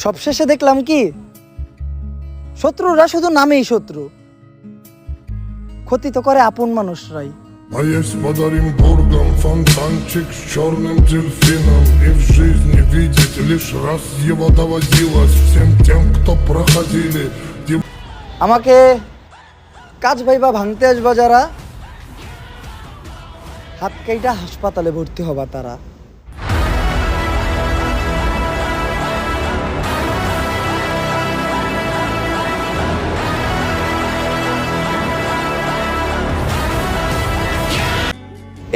সবশেষে দেখলাম কি শত্রুরা শুধু নামেই শত্রু, ক্ষতি তো করে আপন মানুষরাই। А есть подарим бургам фонтанчик с черным дельфином. И в жизни видеть лишь раз его доводилось всем тем, кто проходили. আমাকে কাজ ভাইবা ভাঙতে আসবা যারা, হাত কাইটা হাসপাতালে ভর্তি হবা তারা।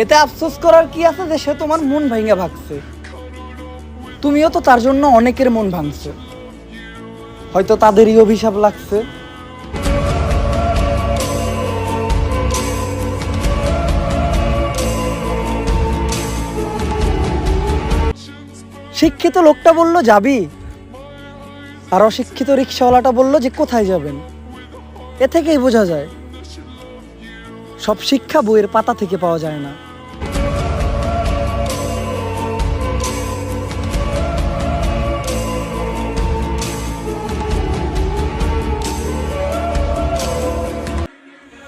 এতে আফসোস করার কি আছে যে সে তোমার মন ভাঙা ভাগছে? তুমিও তো তার জন্য অনেকের মন ভাঙছো, হয়তো তাদেরই অভিশাপ লাগছে। শিক্ষিত লোকটা বলল যাবি, আর অশিক্ষিত রিক্সাওয়ালাটা বলল যে কোথায় যাবেন। এ থেকেই বোঝা যায় সব শিক্ষা বইয়ের পাতা থেকে পাওয়া যায় না।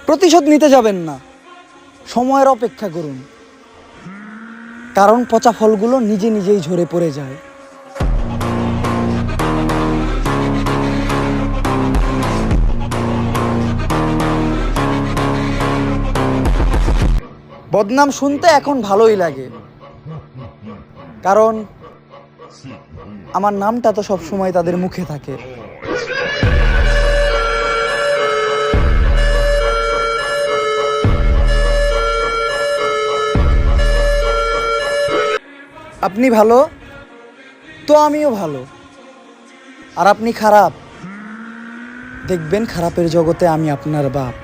প্রতিশোধ নিতে যাবেন না, সময়ের অপেক্ষা করুন, কারণ পচা ফলগুলো নিজে নিজেই ঝরে পড়ে যায়। বদনাম শুনতে এখন ভালোই লাগে, কারণ আমার নামটা তো সব সময় তাদের মুখে থাকে। আপনি ভালো তো আমিও ভালো, আর আপনি খারাপ, দেখবেন খারাপের জগতে আমি আপনার বাপ।